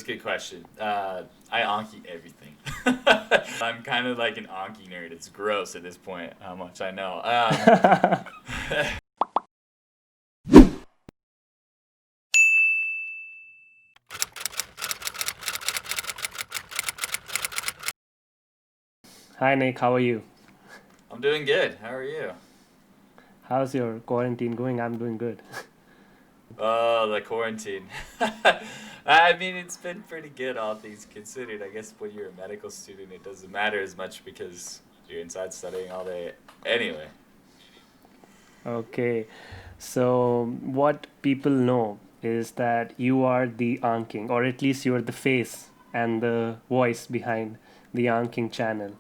Good question. I Anki everything. I'm kind of like an Anki nerd. It's gross at this point how much I know. Hi Nick, how are you? I'm doing good. How are you? How's your quarantine going? I'm doing good. Oh, the quarantine. I mean, it's been pretty good, all things considered. I guess when you're a medical student, it doesn't matter as much because you're inside studying all day. Anyway, Okay, so what people know is that you are the Anking, or at least you're the face and the voice behind the Anking channel.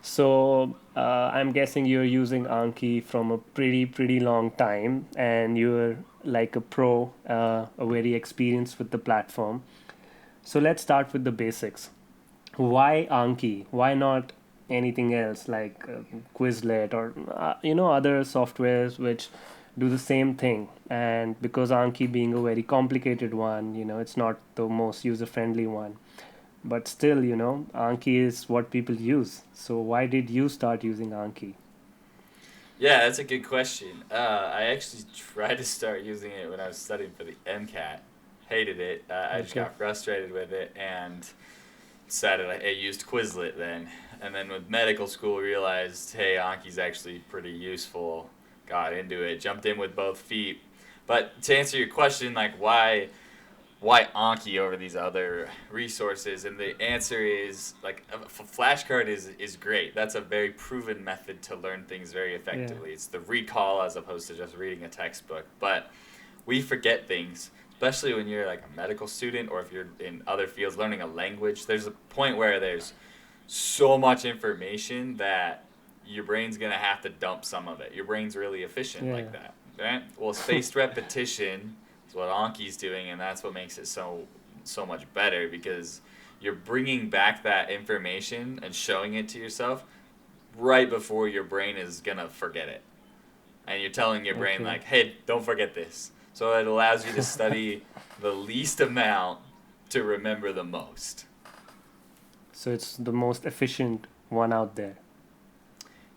So I'm guessing you're using Anki from a pretty long time, and you're like a pro, a very experienced with the platform. So let's start with the basics. Why Anki? Why not anything else like Quizlet or other softwares which do the same thing? And because Anki being a very complicated one, it's not the most user friendly one. But still, Anki is what people use. So why did you start using Anki? yeah, that's a good question. I actually tried to start using it when I was studying for the MCAT. Hated it. I just Okay. got frustrated with it and decided I used Quizlet then. And then with medical school, realized, hey, Anki's actually pretty useful. Got into it, jumped in with both feet. But to answer your question, like why Anki over these other resources? And the answer is like a flashcard is great. That's a very proven method to learn things very Yeah. effectively. It's the recall as opposed to just reading a textbook. But we forget things, especially when you're like a medical student or if you're in other fields learning a language. There's a point where there's so much information that your brain's gonna have to dump some of it. Your brain's really efficient Yeah. like that, right? Well, spaced repetition is what Anki's doing, and that's what makes it so much better because you're bringing back that information and showing it to yourself right before your brain is gonna forget it, and you're telling your brain Okay. like, "Hey, don't forget this." So it allows you to study the least amount to remember the most. So it's the most efficient one out there.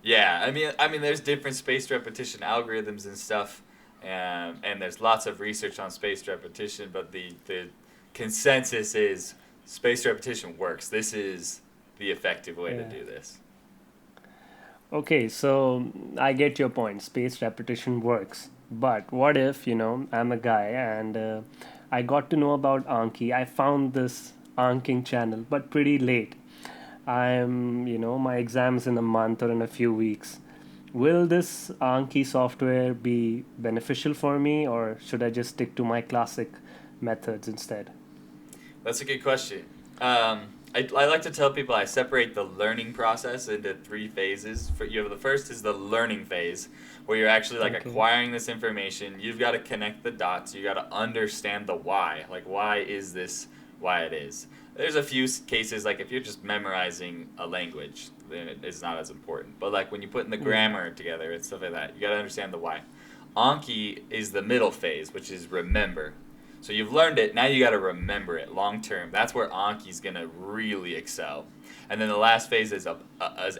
Yeah, I mean, there's different spaced repetition algorithms and stuff, and there's lots of research on spaced repetition. But the consensus is spaced repetition works. This is the effective way to Yeah. do this. Okay, so I get your point. Spaced repetition works. But what if, I'm a guy and I got to know about Anki. I found this Anking channel, but pretty late. My exam's in a month or in a few weeks. Will this Anki software be beneficial for me, or should I just stick to my classic methods instead? That's a good question. I like to tell people I separate the learning process into three phases. For you, the first is the learning phase, where you're actually like Okay. acquiring this information. You've got to connect the dots. You got to understand the why. Like, why is this why it is? There's a few cases like if you're just memorizing a language, then it's not as important. But like when you put in the Yeah. grammar together and stuff like that, you got to understand the why. Anki is the middle phase, which is remember. So you've learned it, now you got to remember it long term. That's where Anki's going to really excel. And then the last phase is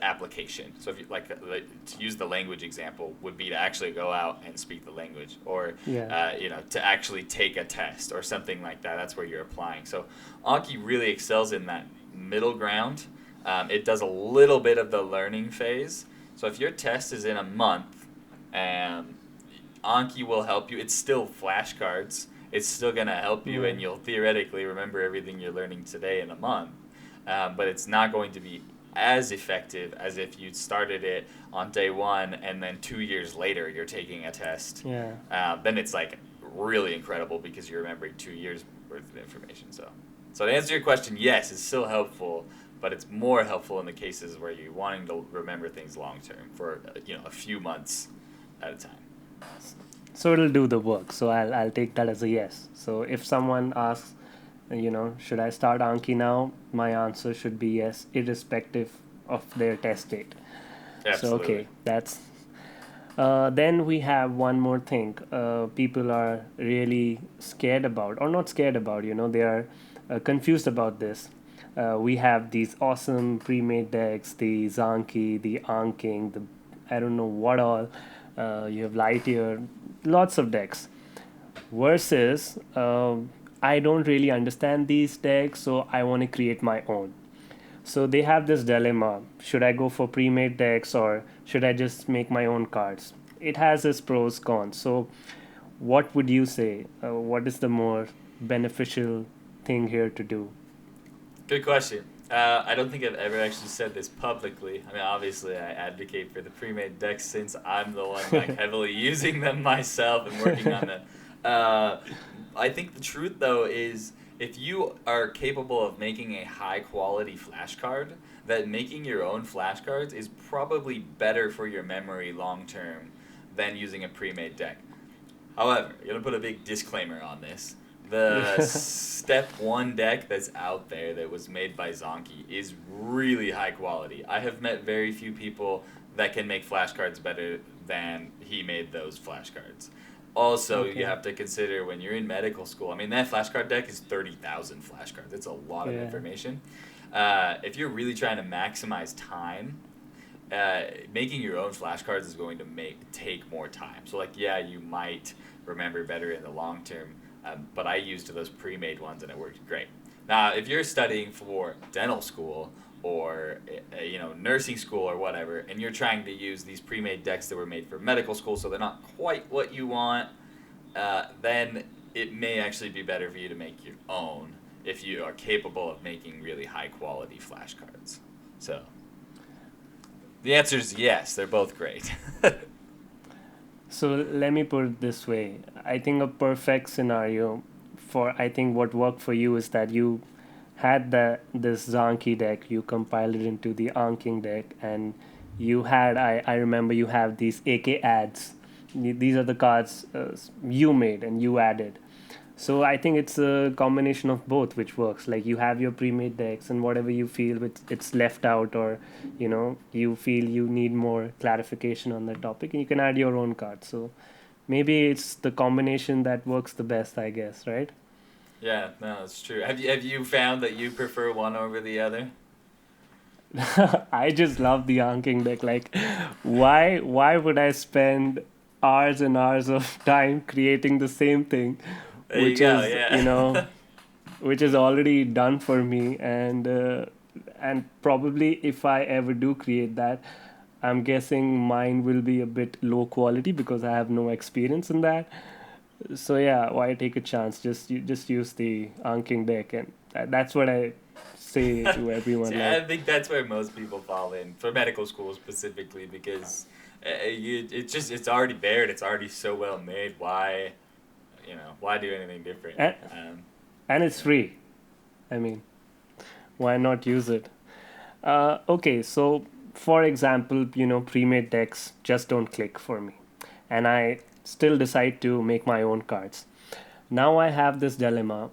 application. So if you to use the language example would be to actually go out and speak the language, or Yeah. to actually take a test or something like that. That's where you're applying. So Anki really excels in that middle ground. It does a little bit of the learning phase. So if your test is in a month, um, Anki will help you. It's still flashcards. It's still going to help you, Yeah. and you'll theoretically remember everything you're learning today in a month. But it's not going to be as effective as if you started it on day one and then 2 years later you're taking a test. Yeah. Then it's like really incredible because you're remembering 2 years worth of information. So to answer your question, yes, it's still helpful, but it's more helpful in the cases where you're wanting to remember things long term for a few months at a time. So it'll do the work. So I'll take that as a yes. So if someone asks, should I start Anki now? My answer should be yes, irrespective of their test date. So Absolutely. okay, that's. Then we have one more thing. People are really scared about, or not scared about. They are confused about this. We have these awesome pre-made decks, the Zanki, the Anking, the I don't know what all. You have Lightyear, lots of decks. Versus, I don't really understand these decks, so I want to create my own. So they have this dilemma: should I go for pre-made decks or should I just make my own cards? It has its pros cons. So what would you say? What is the more beneficial thing here to do? Good question. I don't think I've ever actually said this publicly. I mean, obviously, I advocate for the pre-made decks since I'm the one like heavily using them myself and working on them. Uh, I think the truth though is if you are capable of making a high quality flashcard, that making your own flashcards is probably better for your memory long term than using a pre-made deck. However, I'm gonna put a big disclaimer on this. The Step 1 deck that's out there that was made by Zonky is really high quality. I have met very few people that can make flashcards better than he made those flashcards. Also, you Okay. have to consider when you're in medical school, I mean, that flashcard deck is 30,000 flashcards. It's a lot of Yeah. information. If you're really trying to maximize time, making your own flashcards is going to take more time. So, like, yeah, you might remember better in the long term, but I used those pre-made ones and it worked great. Now, if you're studying for dental school or nursing school or whatever, and you're trying to use these pre-made decks that were made for medical school, so they're not quite what you want, then it may actually be better for you to make your own if you are capable of making really high quality flashcards. So the answer is yes, they're both great. So let me put it this way. I think a perfect scenario for I think what worked for you is that you had this Zanki deck, you compiled it into the Anking deck, and you had I remember you have these AK ads. These are the cards you made and you added. So I think it's a combination of both which works. Like you have your pre-made decks and whatever you feel it's left out or you feel you need more clarification on that topic and you can add your own card. So maybe it's the combination that works the best, I guess, right? Yeah, no, it's true. Have you found that you prefer one over the other? I just love the Anking deck. Like, why would I spend hours and hours of time creating the same thing, There you which go. is Yeah. which is already done for me, and probably if I ever do create that, I'm guessing mine will be a bit low quality because I have no experience in that. So yeah, why take a chance? Just use the Anking deck, and that's what I say to everyone. See, Like, I think that's where most people fall in for medical school specifically because it's already there and it's already so well made. Why do anything different? and, and it's Yeah. free. I mean, why not use it? Okay, so for example, pre-made decks just don't click for me, and I still decide to make my own cards. Now I have this dilemma: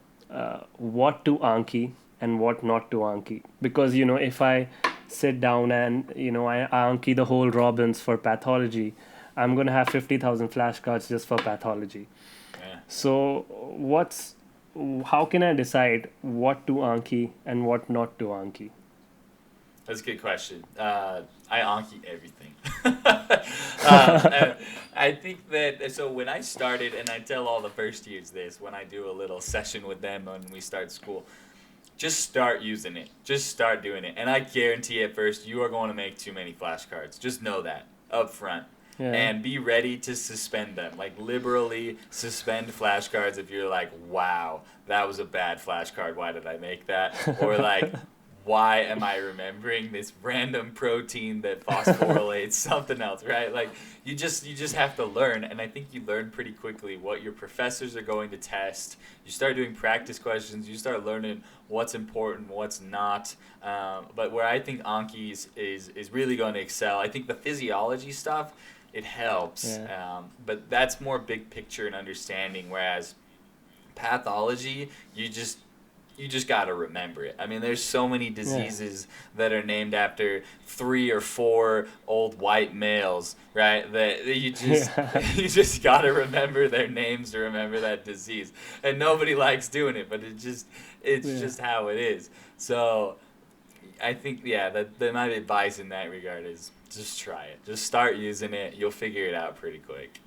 what to Anki and what not to Anki. Because if I sit down and I Anki the whole Robins for pathology, I'm gonna have 50,000 flashcards just for pathology. Yeah. So what's how can I decide what to Anki and what not to Anki? That's a good question. I Anki everything. And I think that so when I started, and I tell all the first years this when I do a little session with them when we start school, just start using it. Just start doing it. And I guarantee at first you are going to make too many flashcards. Just know that up front. Yeah. And be ready to suspend them. Like liberally suspend flashcards if you're like, wow, that was a bad flashcard. Why did I make that? Or like, why am I remembering this random protein that phosphorylates something else, right? Like you just have to learn, and I think you learn pretty quickly what your professors are going to test. You start doing practice questions. You start learning what's important, what's not. But where I think Anki is really going to excel, I think the physiology stuff it helps, Yeah. but that's more big picture and understanding. Whereas pathology, you just got to remember it. I mean, there's so many diseases that are named after 3 or 4 old white males, right? That you just you just got to remember their names to remember that disease. And nobody likes doing it, but it's just how it is. So I think that my advice in that regard is just try it. Just start using it. You'll figure it out pretty quick.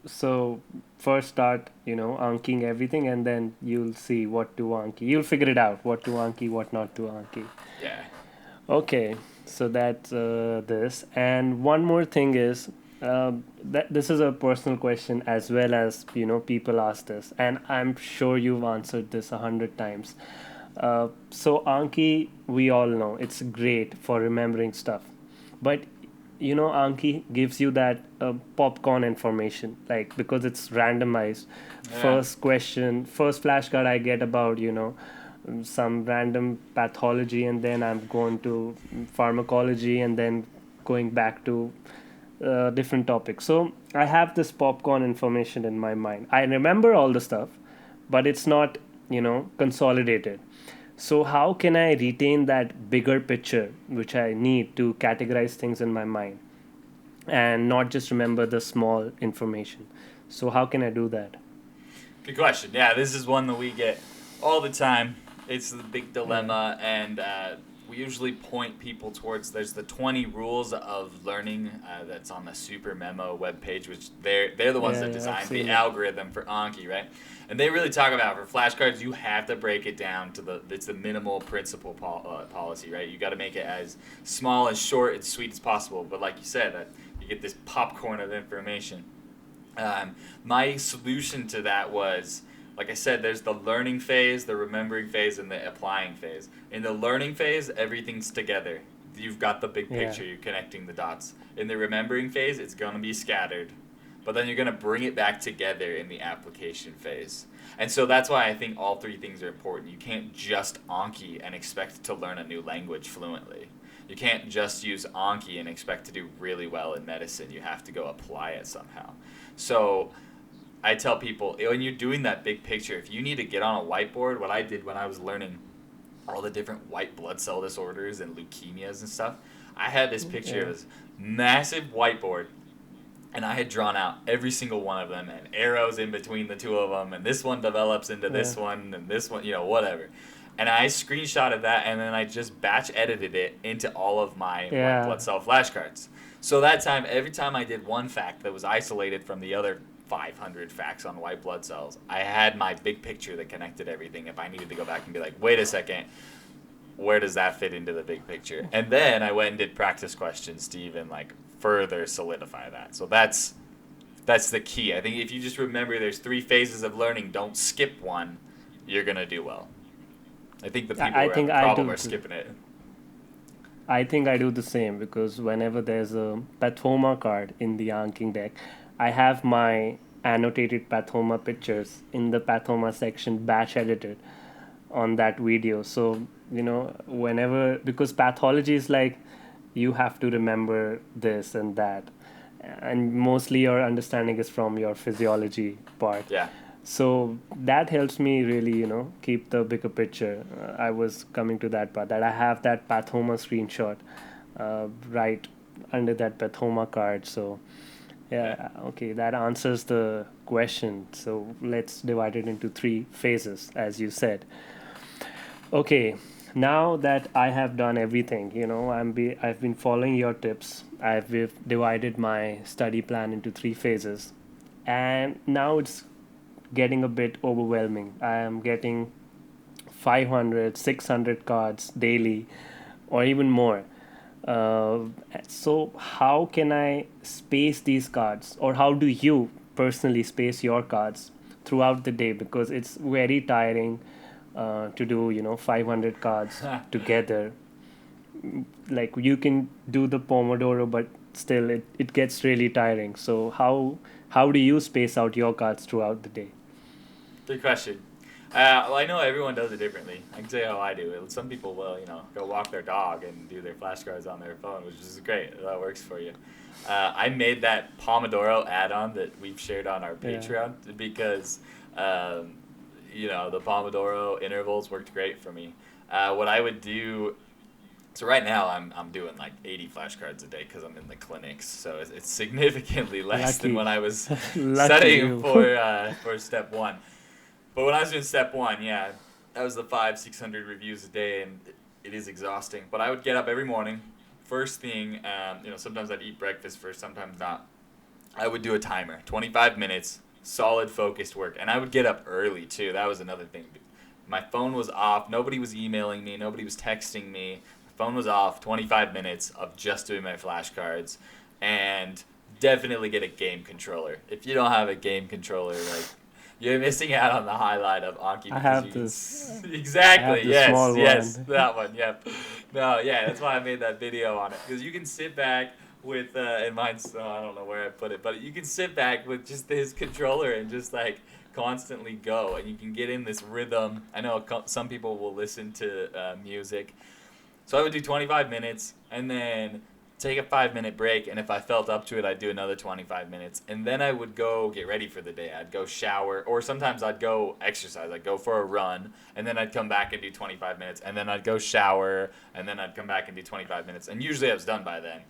So first start, anking everything, and then you'll see what to anki. You'll figure it out, what to anki, what not to anki. Yeah. Okay, so that's this. And one more thing is, that this is a personal question as well as, people ask this, and I'm sure you've answered this 100 times. So Anki, we all know it's great for remembering stuff, but Anki gives you that popcorn information, like because it's randomized. First question, first flashcard I get about some random pathology, and then I'm going to pharmacology, and then going back to different topics. So I have this popcorn information in my mind. I remember all the stuff, but it's not consolidated. So how can I retain that bigger picture which I need to categorize things in my mind and not just remember the small information? So how can I do that? Good question. Yeah, this is one that we get all the time. It's the big dilemma, and we usually point people towards, there's the 20 rules of learning that's on the Super Memo webpage, which they're the ones that designed the algorithm for Anki, right? And they really talk about, for flashcards, you have to break it down to it's the minimal principle policy, right? You got to make it as small, as short, and sweet as possible. But like you said, you get this popcorn of information. My solution to that was, like I said, there's the learning phase, the remembering phase, and the applying phase. In the learning phase, everything's together. You've got the big picture, you're connecting the dots. In the remembering phase, it's going to be scattered. But then you're going to bring it back together in the application phase. And so that's why I think all 3 things are important. You can't just Anki and expect to learn a new language fluently. You can't just use Anki and expect to do really well in medicine. You have to go apply it somehow. So I tell people, when you're doing that big picture, if you need to get on a whiteboard, what I did when I was learning all the different white blood cell disorders and leukemias and stuff, I had this picture of this massive whiteboard, and I had drawn out every single one of them and arrows in between the 2 of them, and this one develops into this one, and this one, whatever. And I screenshotted that, and then I just batch edited it into all of my white blood cell flashcards. So that time, every time I did one fact that was isolated from the other 500 facts on white blood cells, I had my big picture that connected everything. If I needed to go back and be like, wait a second, where does that fit into the big picture? And then I went and did practice questions to even further solidify that. So that's the key. I think if you just remember there's 3 phases of learning, don't skip one, you're going to do well. I think the people who have the problem are skipping it. I think I do the same, because whenever there's a pathoma card in the Anking deck, I have my annotated pathoma pictures in the pathoma section batch edited on that video. So, whenever, because pathology is you have to remember this and that, and mostly your understanding is from your physiology part. Yeah. So that helps me really, keep the bigger picture. I was coming to that part, that I have that pathoma screenshot right under that pathoma card. So okay, that answers the question. So let's divide it into 3 phases, as you said. Okay, now that I have done everything, I've been following your tips. We've divided my study plan into 3 phases, and now it's getting a bit overwhelming. I am getting 500, 600 cards daily, or even more. So how can I space these cards, or how do you personally space your cards throughout the day? Because it's very tiring to do 500 cards together. You can do the Pomodoro, but still it gets really tiring. So how do you space out your cards throughout the day? Good question. Well, I know everyone does it differently. I can tell you how I do it. Some people will, go walk their dog and do their flashcards on their phone, which is great. That works for you. I made that Pomodoro add-on that we've shared on our Patreon because the Pomodoro intervals worked great for me. What I would do, so right now I'm doing like 80 flashcards a day because I'm in the clinics, so it's significantly less than Lucky. when I was Lucky studying you. for step one. But when I was doing step one, yeah, that was the 500-600 reviews a day, and it is exhausting. But I would get up every morning. First thing, sometimes I'd eat breakfast first, sometimes not. I would do a timer, 25 minutes, solid focused work, and I would get up early too. That was another thing. My phone was off. Nobody was emailing me. Nobody was texting me. My phone was off. 25 minutes of just doing my flashcards, and definitely get a game controller. If you don't have a game controller, like, you're missing out on the highlight of Anki. I have this. Exactly. I have the Yes. small Yes. one. That one. Yep. No. Yeah. That's why I made that video on it, because you can sit back with and mine's I don't know where I put it, but you can sit back with just this controller and just like constantly go, and you can get in this rhythm. I know some people will listen to music, so I would do 25 minutes and then take a 5-minute break, and if I felt up to it, I'd do another 25 minutes, and then I would go get ready for the day. I'd go shower, or sometimes I'd go exercise. I'd go for a run, and then I'd come back and do 25 minutes, and then I'd go shower, and then I'd come back and do 25 minutes, and usually I was done by then.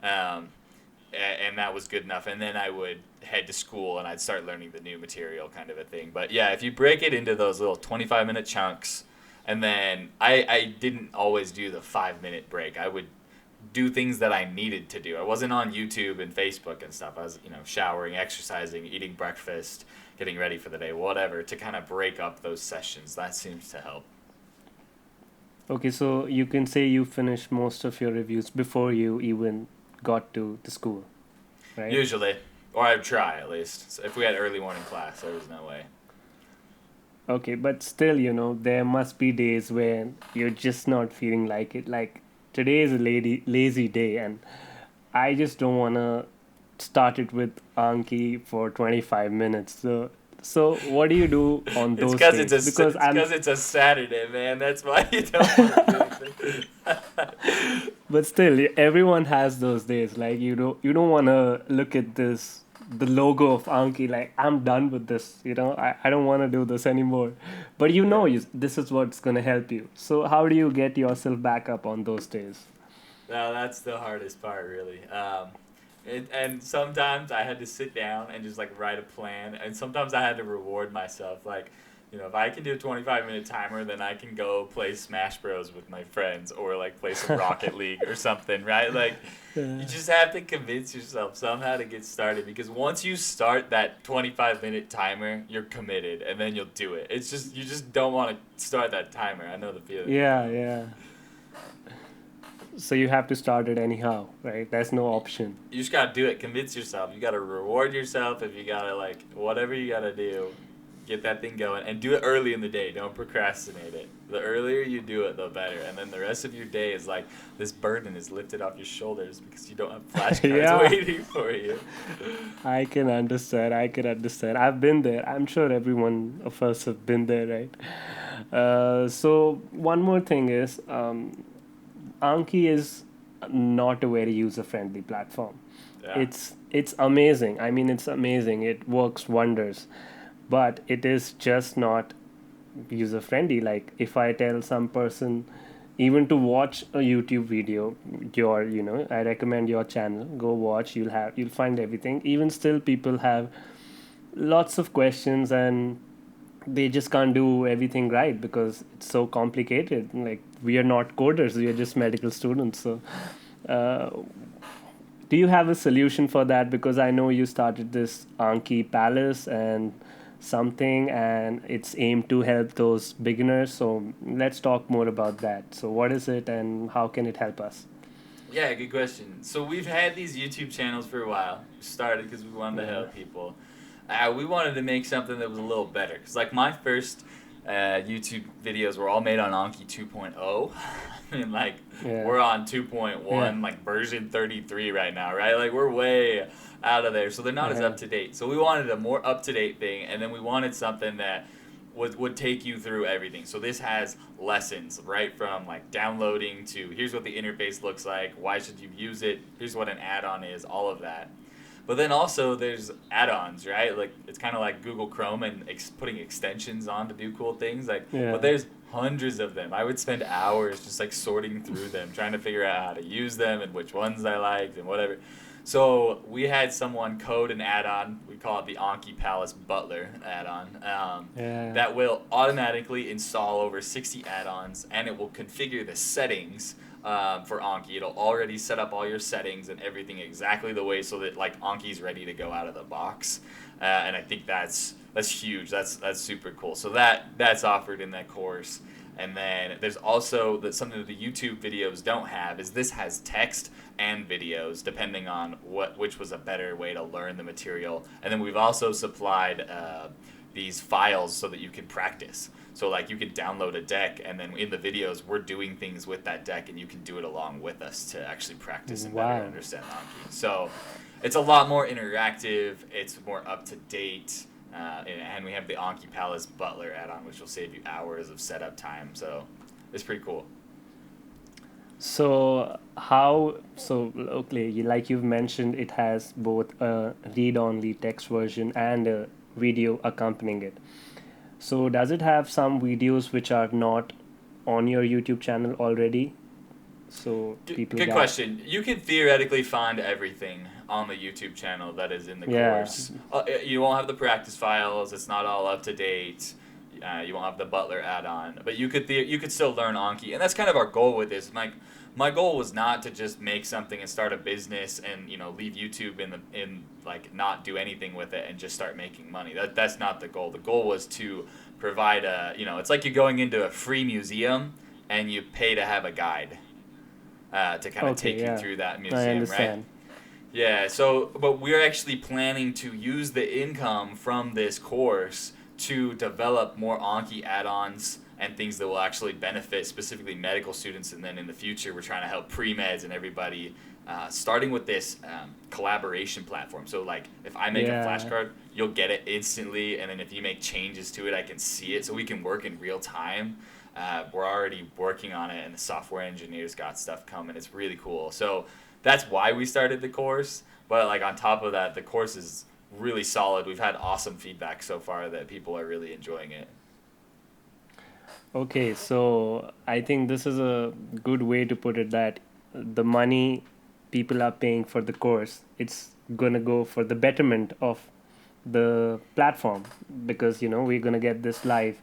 And that was good enough, and then I would head to school and I'd start learning the new material, kind of a thing. But yeah, if you break it into those little 25-minute chunks, and then I didn't always do the 5-minute break. I would do things that I needed to do. I wasn't on YouTube and Facebook and stuff. I was, showering, exercising, eating breakfast, getting ready for the day, whatever, to kind of break up those sessions. That seems to help. Okay, so you can say you finished most of your reviews before you even got to the school, right? Usually. Or I would try, at least. So if we had early morning class, there was no way. Okay, but still, there must be days when you're just not feeling like it. Like, today is a lazy day, and I just don't want to start it with Anki for 25 minutes. So what do you do on those days? Because it's a Saturday, man. That's why you don't want to do anything. But still, everyone has those days. Like, you don't want to look at the logo of Anki, like, I'm done with this. I don't want to do this anymore. But this is what's gonna help you. So how do you get yourself back up on those days? No, that's the hardest part, really. And sometimes I had to sit down and just like write a plan, and sometimes I had to reward myself. Like, if I can do a 25-minute timer, then I can go play Smash Bros with my friends, or like play some Rocket League or something, right? Like, you just have to convince yourself somehow to get started, because once you start that 25-minute timer, you're committed, and then you'll do it. It's just, you just don't want to start that timer. I know the feeling. Yeah. So you have to start it anyhow, right? There's no option. You just gotta do it. Convince yourself. You gotta reward yourself. If you gotta, like, whatever you gotta do, get that thing going, and do it early in the day. Don't procrastinate it. The earlier you do it, the better. And then the rest of your day is like this burden is lifted off your shoulders because you don't have flashcards waiting for you. I can understand. I've been there. I'm sure everyone of us have been there, right? So one more thing is, Anki is not a very user-friendly platform. Yeah. It's amazing. I mean, it's amazing. It works wonders, but it is just not user-friendly. Like, if I tell some person even to watch a YouTube video, I recommend your channel. Go watch. You'll find everything. Even still, people have lots of questions, and they just can't do everything right because it's so complicated. Like, we are not coders, we are just medical students. So do you have a solution for that? Because I know you started this Anki Palace and it's aimed to help those beginners. So let's talk more about that. So what is it and how can it help us? Yeah, good question. So we've had these YouTube channels for a while. We started because we wanted to help people. We wanted to make something that was a little better. Because, like, my first YouTube videos were all made on Anki 2.0. I mean, like, we're on 2.1, like, version 33 right now, right? Like, we're way out of there. So they're not as up-to-date. So we wanted a more up-to-date thing. And then we wanted something that would take you through everything. So this has lessons, right from, like, downloading to here's what the interface looks like, why should you use it, here's what an add-on is, all of that. But then also there's add-ons, right? Like it's kind of like Google Chrome and putting extensions on to do cool things. Like, Yeah. but there's hundreds of them. I would spend hours just like sorting through them, trying to figure out how to use them and which ones I liked and whatever. So we had someone code an add-on. We call it the Anki Palace Butler add-on. Yeah. That will automatically install over 60 add-ons, and it will configure the settings for Anki. It'll already set up all your settings and everything exactly the way so that like Anki's ready to go out of the box. And I think that's huge. That's super cool. So that's offered in that course. And then there's also something that the YouTube videos don't have is this has text and videos depending on which was a better way to learn the material. And then we've also supplied these files so that you can practice. So like you can download a deck and then in the videos we're doing things with that deck and you can do it along with us to actually practice and better understand Anki. So it's a lot more interactive, it's more up to date. And we have the Anki Palace Butler add-on, which will save you hours of setup time. So it's pretty cool. So okay, like you've mentioned, it has both a read-only text version and a video accompanying it. So does it have some videos which are not on your YouTube channel already? So people Good question. You can theoretically find everything on the YouTube channel that is in the course. You won't have the practice files. It's not all up to date. You won't have the Butler add-on, but you could still learn Anki, and that's kind of our goal with this. My goal was not to just make something and start a business and leave YouTube in like not do anything with it and just start making money. That's not the goal. The goal was to provide it's like you're going into a free museum and you pay to have a guide to kind of take you through that museum, I understand. right? Yeah. So, but we're actually planning to use the income from this course to develop more Anki add-ons and things that will actually benefit specifically medical students. And then in the future, we're trying to help pre-meds and everybody, starting with this collaboration platform. So like if I make a flashcard, you'll get it instantly. And then if you make changes to it, I can see it. So we can work in real time. We're already working on it and the software engineers got stuff coming. It's really cool. So that's why we started the course. But like on top of that, the course is really solid. We've had awesome feedback so far that people are really enjoying it. Okay, so I think this is a good way to put it, that the money people are paying for the course, it's gonna go for the betterment of the platform, because we're gonna get this live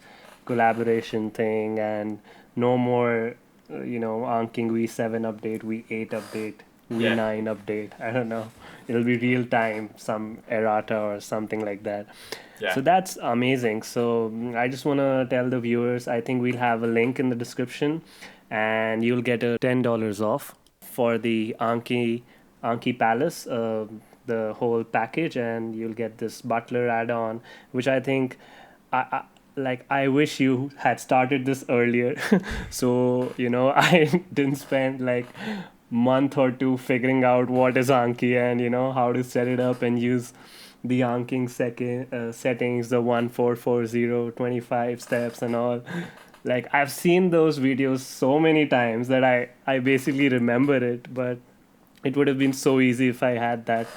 collaboration thing and no more Anking V7 update, V8 update, V9 update. I don't know. It'll be real time, some errata or something like that. Yeah. So that's amazing. So I just want to tell the viewers, I think we'll have a link in the description and you'll get a $10 off for the Anki Palace, the whole package, and you'll get this Butler add-on, which I think I wish you had started this earlier. So I didn't spend like month or two figuring out what is Anki and how to set it up and use the Anking settings, the 1440 25 steps and all. Like I've seen those videos so many times that I basically remember it, but it would have been so easy if I had that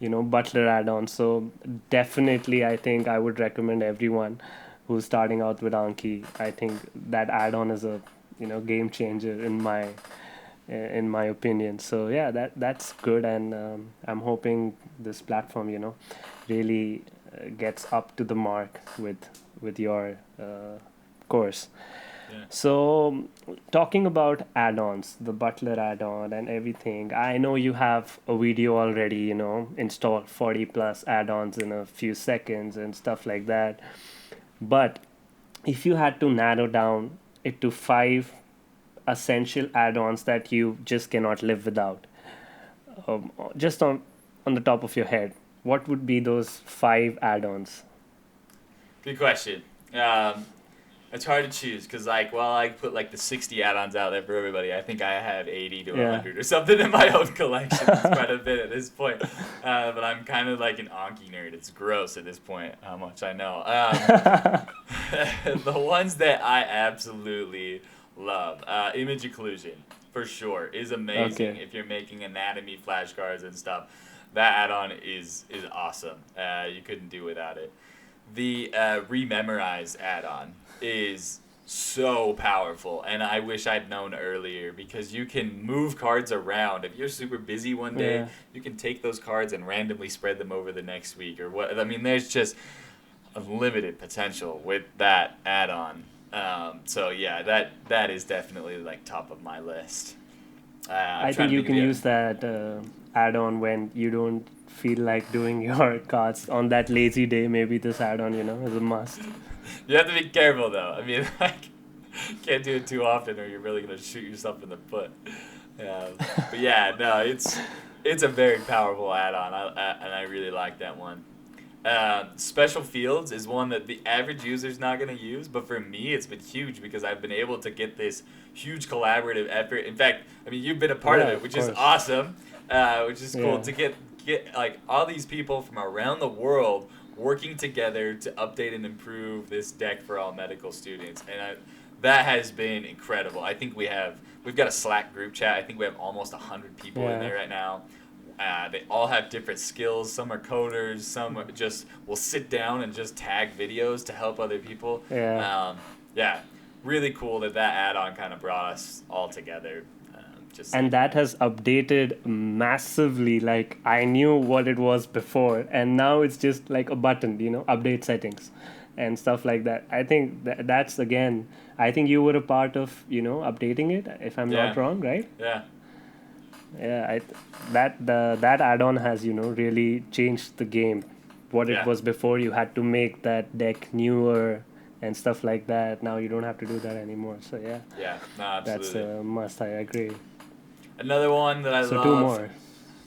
Butler add-on. So definitely I think I would recommend everyone who's starting out with Anki. I think that add-on is a game changer in my opinion. So yeah, that's good, and I'm hoping this platform really gets up to the mark with your course. So talking about add-ons, the Butler add-on and everything, I know you have a video already, install 40 plus add-ons in a few seconds and stuff like that. But if you had to narrow down it to 5 essential add-ons that you just cannot live without, just on the top of your head, what would be those 5 add-ons? Good question. It's hard to choose because I put like the 60 add-ons out there for everybody. I think I have 80 to 100 or something in my own collection. It's quite a bit at this point. But I'm kind of like an Anki nerd. It's gross at this point how much I know. The ones that I absolutely love, image occlusion for sure is amazing. If you're making anatomy flashcards and stuff. that add-on is awesome. You couldn't do without it. The Rememorize add-on is so powerful, and I wish I'd known earlier, because you can move cards around. If you're super busy one day, Yeah. you can take those cards and randomly spread them over the next week or what. I mean, there's just unlimited potential with that add-on. So yeah, that is definitely like top of my list. I'm I trying think to you think of can the use that add-on when you don't feel like doing your cards on that lazy day. Maybe this add-on, is a must. You have to be careful though. I mean, like, can't do it too often, or you're really gonna shoot yourself in the foot. But yeah, no, it's a very powerful add-on, and I really like that one. Special fields is one that the average user's not going to use, but for me, it's been huge because I've been able to get this huge collaborative effort. In fact, I mean, you've been a part of Yeah, it, of which is course. awesome, which is cool Yeah. to get like all these people from around the world working together to update and improve this deck for all medical students, and that has been incredible. I think we've got a Slack group chat. I think we have almost 100 people in Yeah. there right now. They all have different skills. Some are coders. Some are just will sit down and just tag videos to help other people. Yeah. Yeah, really cool that add-on kind of brought us all together. Just And that has updated massively. Like, I knew what it was before, and now it's just like a button, update settings and stuff like that. I think that's, again, I think you were a part of, updating it, if I'm yeah, not wrong, right? yeah, Yeah, that add-on has, really changed the game. What it yeah, was before, you had to make that deck newer and stuff like that. Now you don't have to do that anymore. So yeah, yeah. No, that's absolutely. a must. I agree. Another one that I So two love. more.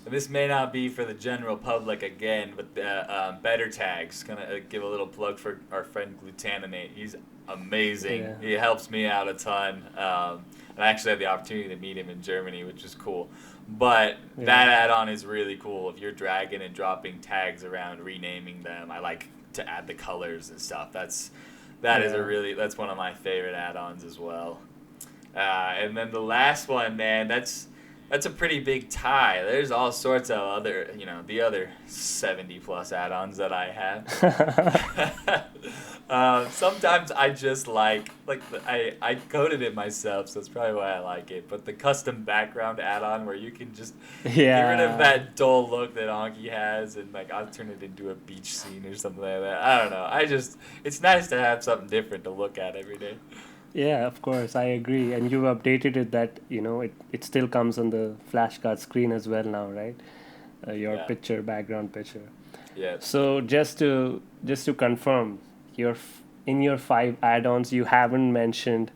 This may not be for the general public again, but Better Tags. Gonna give a little plug for our friend Glutamate. He's amazing. Yeah. He helps me out a ton. And I actually had the opportunity to meet him in Germany, which is cool. But Yeah. that add-on is really cool. If you're dragging and dropping tags around, renaming them, I like to add the colors and stuff. That's one of my favorite add-ons as well. And then the last one, man, that's a pretty big tie. There's all sorts of other, the other 70 plus add-ons that I have. Sometimes I just I coded it myself, so that's probably why I like it. But the custom background add-on where you can just get rid of Yeah. that dull look that Anki has, and like I'll turn it into a beach scene or something like that. I don't know. It's nice to have something different to look at every day. Yeah, of course, I agree. And you've updated it that, it still comes on the flashcard screen as well now, right? Your Yeah. background picture. Yeah. So just to confirm, in your 5 add-ons, you haven't mentioned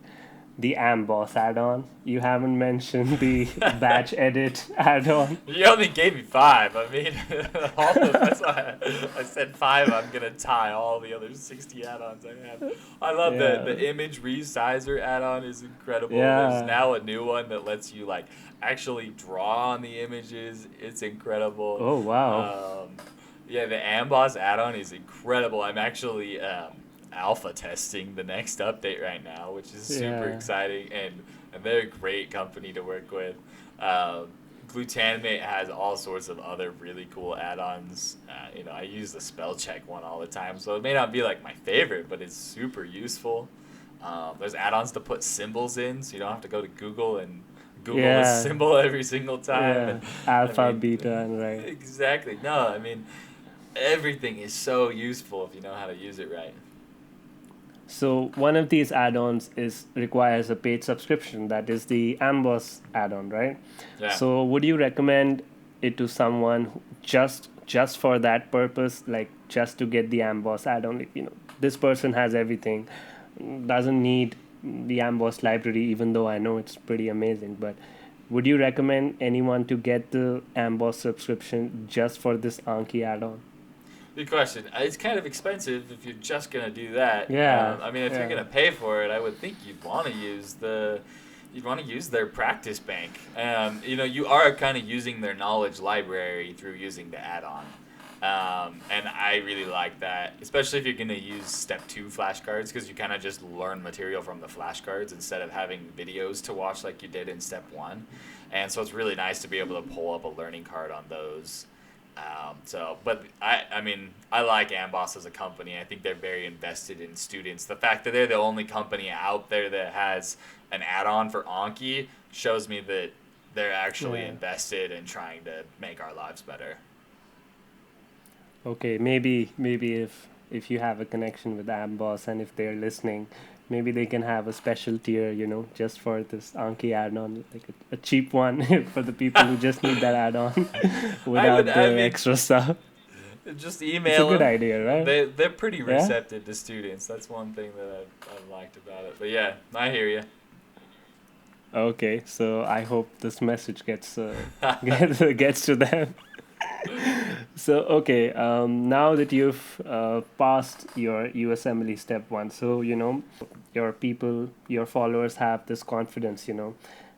the AMBOSS add-on. You haven't mentioned the batch edit add-on. You only gave me 5. I mean, that's why I said 5. I'm gonna tie all the other 60 add-ons I have. I love Yeah. the image resizer add-on is incredible. Yeah. There's now a new one that lets you like actually draw on the images. It's incredible. Oh, wow. Yeah, the AMBOSS add-on is incredible. I'm actually alpha testing the next update right now, which is super Yeah. exciting, and they're a great company to work with. Glutamate has all sorts of other really cool add-ons. I use the spell check one all the time, so it may not be like my favorite, but it's super useful. There's add-ons to put symbols in, so you don't have to go to Google and Google Yeah. this symbol every single time. Yeah. And, Alpha, beta, and right. Exactly. No, I mean, everything is so useful if you know how to use it right. So one of these add-ons requires a paid subscription. That is the AMBOSS add-on, right? Yeah. So would you recommend it to someone just for that purpose, like just to get the AMBOSS add-on? Like, this person has everything, doesn't need the AMBOSS library, even though I know it's pretty amazing. But would you recommend anyone to get the AMBOSS subscription just for this Anki add-on? Good question. It's kind of expensive if you're just gonna do that. Yeah. I mean, if you're Yeah. gonna pay for it, I would think you'd want to use their practice bank. You are kind of using their knowledge library through using the add-on. And I really like that, especially if you're gonna use Step 2 flashcards, because you kind of just learn material from the flashcards instead of having videos to watch like you did in Step 1. And so it's really nice to be able to pull up a learning card on those. But I mean, I like AMBOSS as a company. I think they're very invested in students. The fact that they're the only company out there that has an add-on for Anki shows me that they're actually Yeah. invested in trying to make our lives better. Okay, maybe if you have a connection with AMBOSS and if they're listening, maybe they can have a special tier, just for this Anki add-on, like a cheap one for the people who just need that add-on without I the mean, extra stuff. just It's a email good them. idea, right? They're pretty Yeah? receptive to students. That's one thing that I've liked about it. But yeah, I hear you. Okay, so I hope this message gets to them. So okay, now that you've passed your USMLE step one, so your people, your followers have this confidence,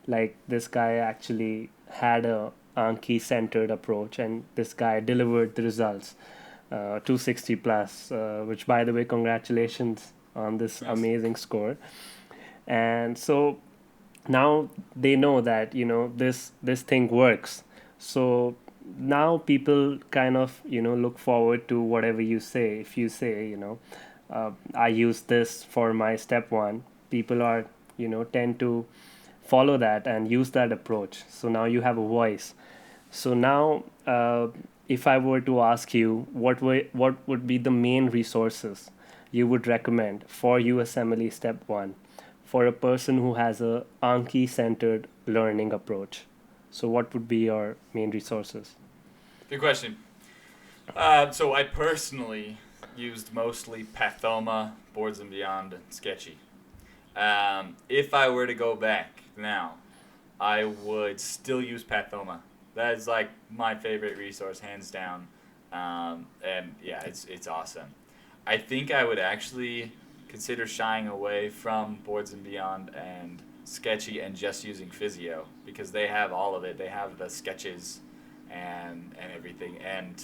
like this guy actually had a Anki-centered approach, and this guy delivered the results, 260 plus, which by the way, congratulations on this Nice. amazing score. And so now they know that this thing works. So now people kind of look forward to whatever you say. If you say I use this for my step one, people are tend to follow that and use that approach. So now you have a voice. So now if I were to ask you what would be the main resources you would recommend for USMLE step one for a person who has a Anki-centered learning approach. So what would be your main resources? Good question. So I personally used mostly Pathoma, Boards and Beyond, and Sketchy. If I were to go back now, I would still use Pathoma. That is like my favorite resource, hands down. And yeah, it's awesome. I think I would actually consider shying away from Boards and Beyond and Sketchy and just using Physeo because they have all of it. They have the sketches and everything, and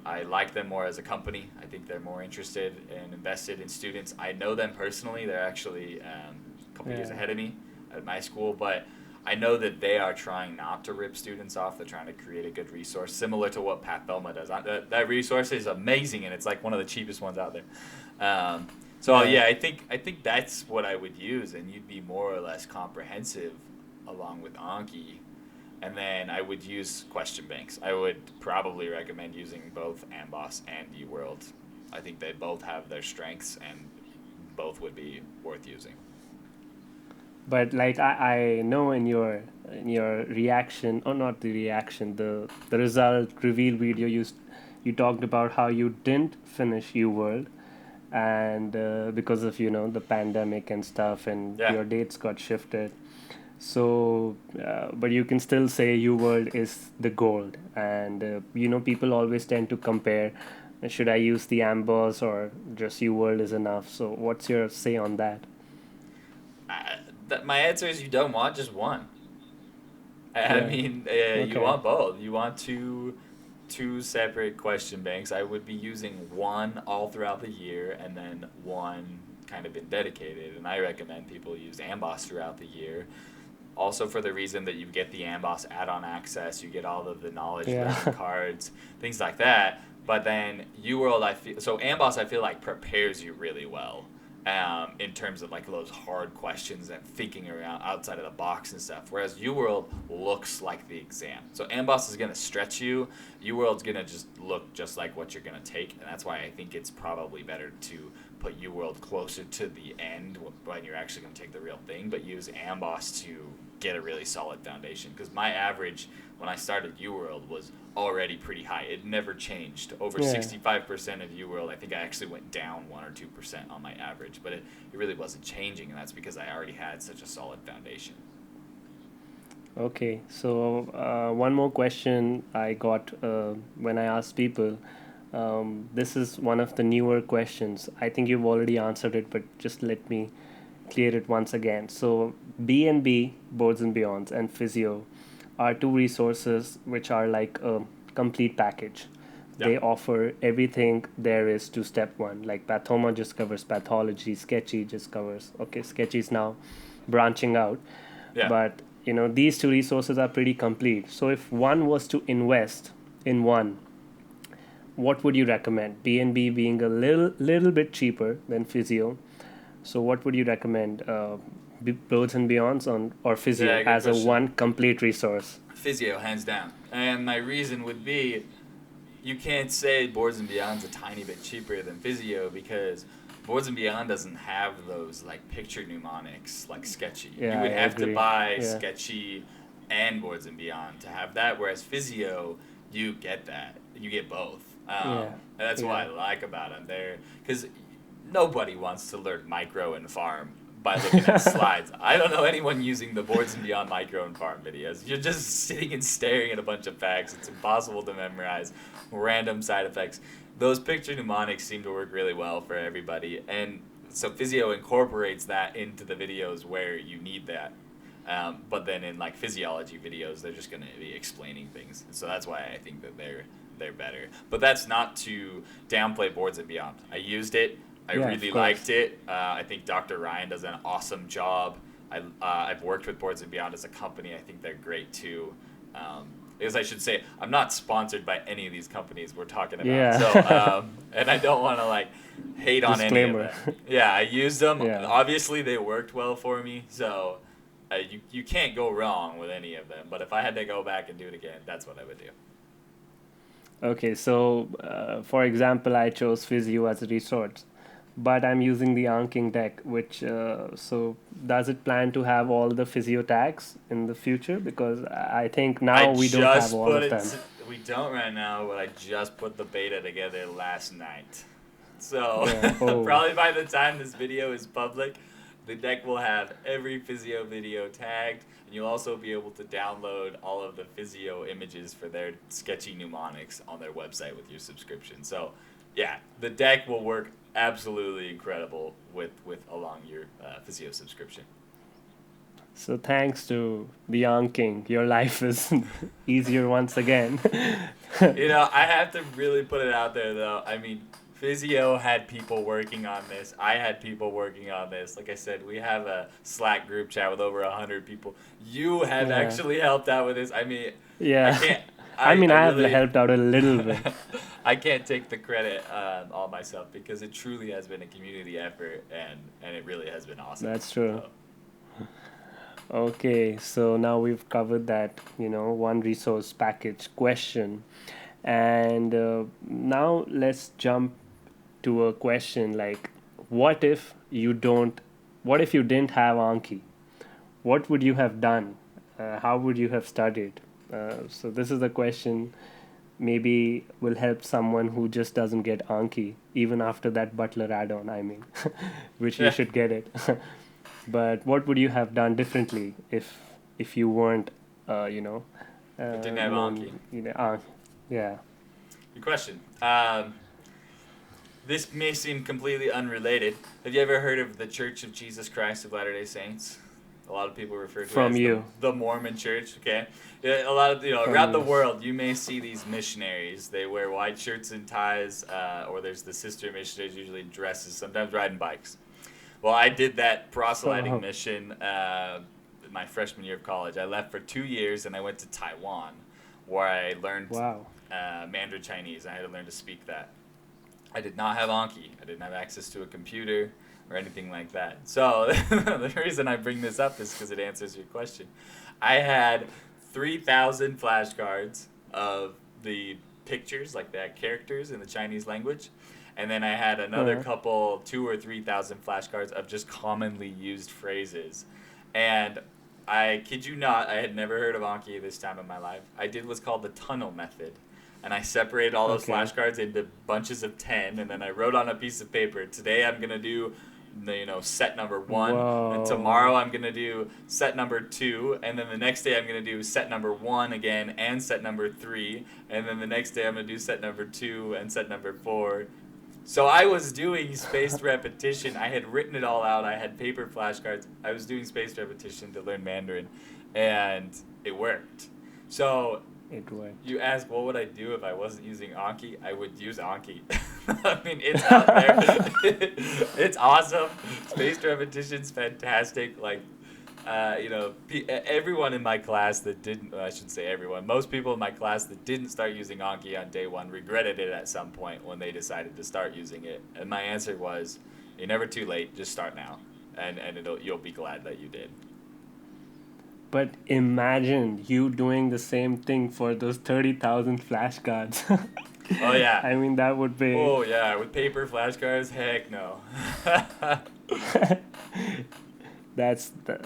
I like them more as a company. I think they're more interested and invested in students. I know them personally. They're actually a couple years Yeah. ahead of me at my school, but I know that they are trying not to rip students off. They're trying to create a good resource, similar to what Pat Thelma does. That resource is amazing, and it's like one of the cheapest ones out there. So Yeah. yeah, I think that's what I would use, and you'd be more or less comprehensive along with Anki. And then I would use question banks. I would probably recommend using both AMBOSS and UWorld. I think they both have their strengths, and both would be worth using. But like I know in your reaction, or not the reaction, the result reveal video, you talked about how you didn't finish UWorld, and because of the pandemic and stuff, and Yeah. your dates got shifted. So but you can still say UWorld is the gold, and people always tend to compare, should I use the AMBOSS or just UWorld is enough. So what's your say on that? I, my answer is you don't want just one. I Yeah. mean, you Okay. want both. You want two separate question banks. I would be using one all throughout the year and then one kind of been dedicated. And I recommend people use AMBOSS throughout the year. Also for the reason that you get the AMBOSS add-on access, you get all of the knowledge Yeah. learning cards, things like that. But then UWorld, AMBOSS, I feel like prepares you really well, in terms of like those hard questions and thinking around outside of the box and stuff. Whereas UWorld looks like the exam. So AMBOSS is gonna stretch you. UWorld's gonna just look just like what you're gonna take, and that's why I think it's probably better to put UWorld closer to the end when you're actually gonna take the real thing, but use AMBOSS to get a really solid foundation. Because my average when I started UWorld was already pretty high. It never changed. Over Yeah. 65% of UWorld, I think I actually went down 1 or 2% on my average, but it really wasn't changing, and that's because I already had such a solid foundation. Okay, so one more question I got when I asked people. This is one of the newer questions. I think you've already answered it, but just let me clear it once again. So, B&B, Boards and Beyonds, and Physeo are two resources which are like a complete package. Yeah. They offer everything there is to step one. Like Pathoma just covers pathology, Sketchy just covers, okay, Sketchy is now branching out, Yeah. but these two resources are pretty complete. So if one was to invest in one, what would you recommend? B&B being a little bit cheaper than Physeo. So what would you recommend? Clothes and Beyonds or Yeah, Physeo good as a question. one complete resource? Physeo, hands down. And my reason would be you can't say Boards and Beyond's a tiny bit cheaper than Physeo because Boards and Beyond doesn't have those like picture mnemonics like Sketchy. You Yeah, I would have to agree. buy Yeah, Sketchy and Boards and Beyond to have that, whereas Physeo, you get that. You get both. yeah, And that's what yeah. I like about them. They're because nobody wants to learn micro and farm by looking at slides. I don't know anyone using the Boards and Beyond micro and farm videos. You're just sitting and staring at a bunch of facts. It's impossible to memorize. Random side effects. Those picture mnemonics seem to work really well for everybody, and so Physeo incorporates that into the videos where you need that. But then in like physiology videos, they're just going to be explaining things. So that's why I think that they're better. But that's not to downplay Boards and Beyond. I used it. I Yeah, of really course. liked it. I think Dr. Ryan does an awesome job. I've worked with Boards and Beyond as a company. I think they're great too. As I should say, I'm not sponsored by any of these companies we're talking about. So, Yeah. and I don't want to like hate on any of Disclaimer. them. Yeah, I used them. Yeah. Obviously, they worked well for me. So, you can't go wrong with any of them. But if I had to go back and do it again, that's what I would do. Okay, so for example, I chose Physio as a resource, but I'm using the Anking deck, which so does it plan to have all the Physio tags in the future? Because I think now I we don't have just all put of it. them. We don't right now, but I just put the beta together last night. So Yeah. Oh. probably by the time this video is public, the deck will have every Physio video tagged, and you'll also be able to download all of the Physio images for their sketchy mnemonics on their website with your subscription. So, yeah, the deck will work absolutely incredible with along your Physio subscription. So thanks to the Anking, your life is easier once again. I have to really put it out there though. I mean, Physio had people working on this. I had people working on this. Like I said, we have a Slack group chat with over 100 people. You have Yeah. actually helped out with this. I mean, Yeah. I can't. I mean, I have really, helped out a little bit. I can't take the credit all myself because it truly has been a community effort and it really has been awesome. That's true. So, Okay, so now we've covered that, one resource package question. And now let's jump to a question like, what if you don't, what if you didn't have Anki? What would you have done? How would you have studied? So this is the question maybe will help someone who just doesn't get Anki, even after that Butler add-on, I mean, which you Yeah. should get it. But what would you have done differently if you weren't, didn't have Anki. Yeah. Good question. This may seem completely unrelated. Have you ever heard of the Church of Jesus Christ of Latter-day Saints? A lot of people refer to From it as you. the Mormon Church. Okay, yeah, a lot of From around the you. world, you may see these missionaries. They wear white shirts and ties, or there's the sister missionaries usually dresses, sometimes riding bikes. Well, I did that proselyting Oh. mission my freshman year of college. I left for 2 years and I went to Taiwan, where I learned Wow. Mandarin Chinese. I had to learn to speak that. I did not have Anki. I didn't have access to a computer or anything like that. So the reason I bring this up is because it answers your question. I had 3,000 flashcards of the pictures, like the characters in the Chinese language. And then I had another Uh-huh. couple, 2,000 or 3,000 flashcards of just commonly used phrases. And I kid you not, I had never heard of Anki this time in my life. I did what's called the tunnel method. And I separated all those Okay. flashcards into bunches of 10, and then I wrote on a piece of paper, today I'm going to do set number 1, Whoa. and tomorrow I'm going to do set number 2, and then the next day I'm going to do set number 1 again and set number 3, and then the next day I'm going to do set number 2 and set number 4. So I was doing spaced repetition. I had written it all out. I had paper flashcards. I was doing spaced repetition to learn Mandarin, and it worked. So It worked. you ask, what would I do if I wasn't using Anki? I would use Anki. I mean, it's out there. It's awesome. Spaced repetition's fantastic. Like, everyone in my class that didn't, well, I shouldn't say everyone, most people in my class that didn't start using Anki on day one regretted it at some point when they decided to start using it. And my answer was, you're never too late, just start now. And you'll be glad that you did. But imagine you doing the same thing for those 30,000 flashcards. Oh, yeah. I mean, that would be. Oh, yeah, with paper flashcards, heck no.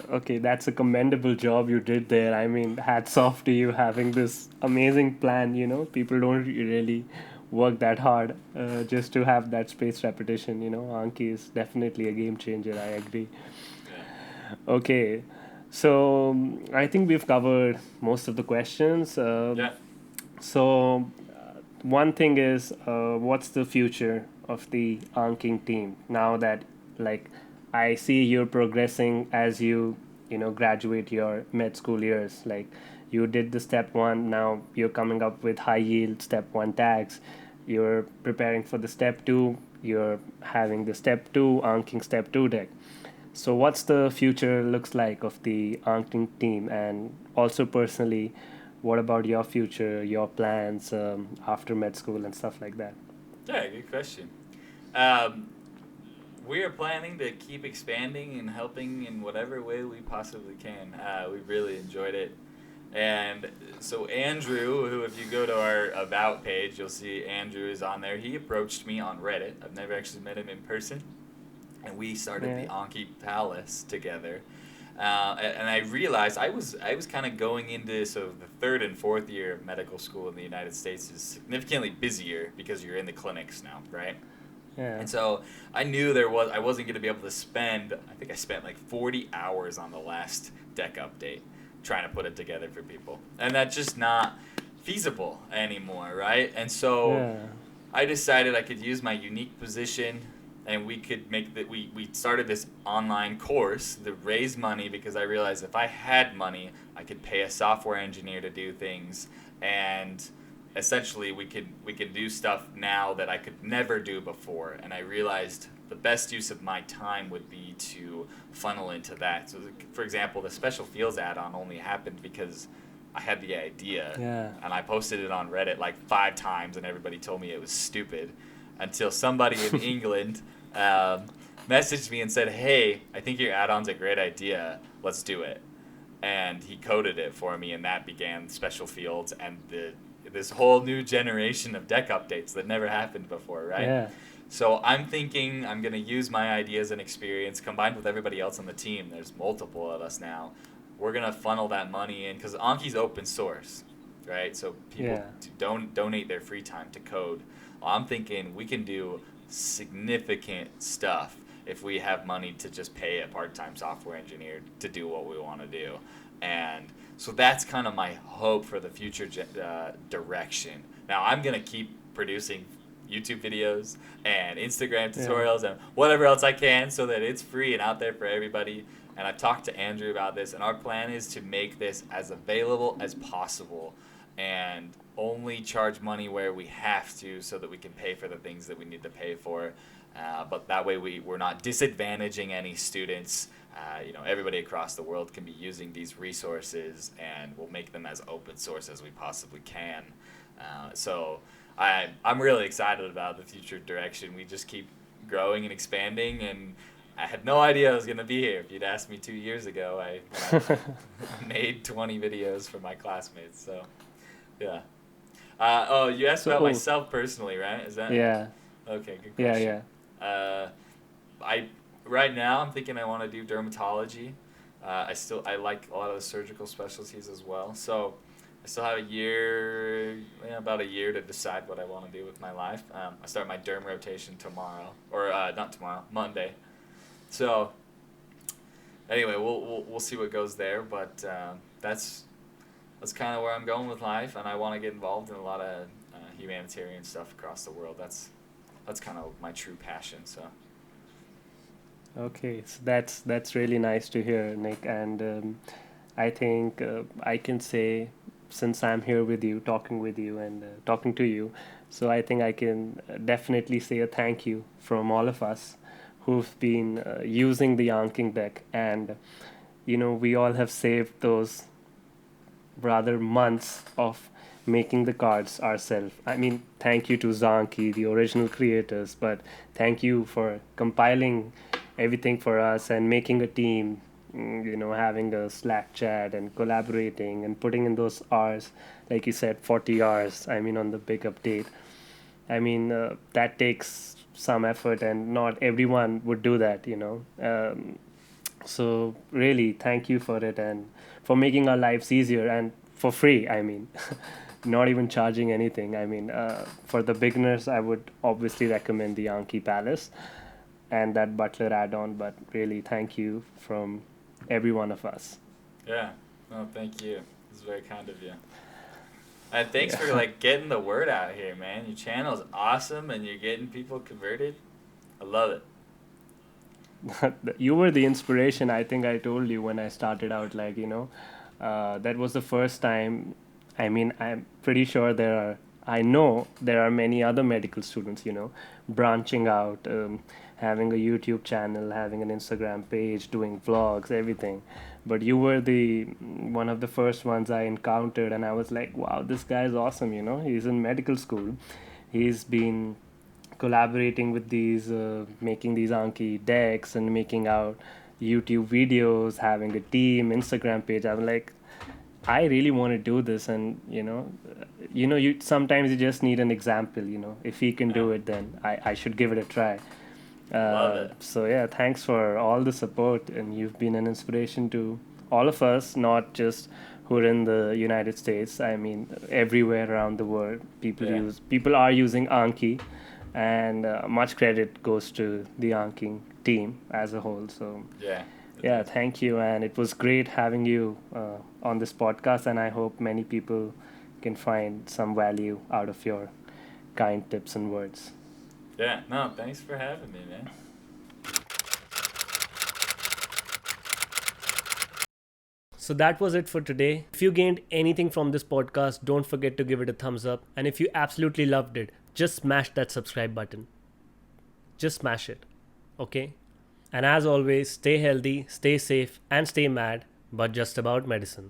Okay, that's a commendable job you did there. I mean, hats off to you having this amazing plan. People don't really work that hard just to have that spaced repetition. Anki is definitely a game changer. I agree. Yeah. Okay, so I think we've covered most of the questions. Yeah. So, one thing is, what's the future of the Anking team now that, like, I see you're progressing as you graduate your med school years. Like, you did the step one, now you're coming up with high yield step one tags. You're preparing for the step two. You're having the step two Anking step two deck. So, what's the future looks like of the Anking team, and also personally, what about your future, your plans after med school and stuff like that? Yeah, good question. Um, we are planning to keep expanding and helping in whatever way we possibly can. We really enjoyed it. And so Andrew, who if you go to our about page, you'll see Andrew is on there. He approached me on Reddit. I've never actually met him in person. And we started Yeah. the Anki Palace together. And I realized I was kind of going into, so the third and fourth year of medical school in the United States is significantly busier because you're in the clinics now, right? Yeah. And so I knew I wasn't going to be able to spend, I think I spent like 40 hours on the last deck update trying to put it together for people. And that's just not feasible anymore, right? And so Yeah. I decided I could use my unique position and we could make that we started this online course to raise money because I realized if I had money, I could pay a software engineer to do things, and essentially we could do stuff now that I could never do before. And I realized the best use of my time would be to funnel into that. So for example, the special fields add-on only happened because I had the idea Yeah. and I posted it on Reddit like 5 times and everybody told me it was stupid until somebody in England messaged me and said, hey, I think your add-on's a great idea, let's do it. And he coded it for me, and that began special fields and this whole new generation of deck updates that never happened before, right? Yeah. So I'm thinking I'm going to use my ideas and experience combined with everybody else on the team. There's multiple of us now. We're going to funnel that money in because Anki's open source, right? So people don't donate their free time to code. I'm thinking we can do significant stuff if we have money to just pay a part-time software engineer to do what we want to do. And so that's kind of my hope for the future direction. Now I'm going to keep producing YouTube videos and Instagram tutorials and whatever else I can so that it's free and out there for everybody. And I've talked to Andrew about this, and our plan is to make this as available as possible and only charge money where we have to so that we can pay for the things that we need to pay for. But that way we're not disadvantaging any students. Everybody across the world can be using these resources, and we'll make them as open source as we possibly can. So I'm really excited about the future direction. We just keep growing and expanding, and I had no idea I was going to be here. If you'd asked me 2 years ago, I made 20 videos for my classmates. So, yeah. You asked about myself personally, right? Is that? Yeah. Okay, good question. Yeah. Right now I'm thinking I want to do dermatology. I like a lot of the surgical specialties as well. So I still have about a year to decide what I want to do with my life. I start my derm rotation tomorrow, or not tomorrow, Monday. So anyway, we'll see what goes there, but that's kind of where I'm going with life, and I want to get involved in a lot of humanitarian stuff across the world. That's kind of my true passion. So. Okay, so that's really nice to hear, Nick, and I think I can say, since I'm here with you, talking with you, and talking to you, so I think I can definitely say a thank you from all of us who've been using the Anking deck, and we all have saved those rather months of making the cards ourselves. I mean, thank you to Zanki, the original creators, but thank you for compiling everything for us and making a team, having a Slack chat and collaborating and putting in those hours, like you said, 40 hours, I mean, on the big update. I mean, that takes some effort, and not everyone would do that. So, really, thank you for it and for making our lives easier and for free. I mean, not even charging anything. I mean, for the beginners, I would obviously recommend the Anki Palace and that Butler add-on. But really, thank you from every one of us. Yeah. No, thank you. This is very kind of you. And thanks Yeah. for like getting the word out here, man. Your channel is awesome, and you're getting people converted. I love it. You were the inspiration. I think I told you when I started out, like, that was the first time. I mean, I'm pretty sure I know there are many other medical students, branching out, having a YouTube channel, having an Instagram page, doing vlogs, everything. But you were the one of the first ones I encountered, and I was like, wow, this guy is awesome. He's in medical school. He's been collaborating with these, making these Anki decks and making out YouTube videos, having a team, Instagram page. I'm like, I really want to do this, and you sometimes you just need an example. If he can do Yeah. it, then I should give it a try. Love it. So yeah, thanks for all the support, and you've been an inspiration to all of us, not just who are in the United States. I mean, everywhere around the world, Yeah. people are using Anki, and much credit goes to the Anki team as a whole. So Yeah. yeah, thank you, and it was great having you on this podcast, and I hope many people can find some value out of your kind tips and words. Yeah. No, thanks for having me, man. So that was it for today. If you gained anything from this podcast, don't forget to give it a thumbs up. And if you absolutely loved it, just smash that subscribe button. Just smash it. Okay? And as always, stay healthy, stay safe, and stay mad, but just about medicine.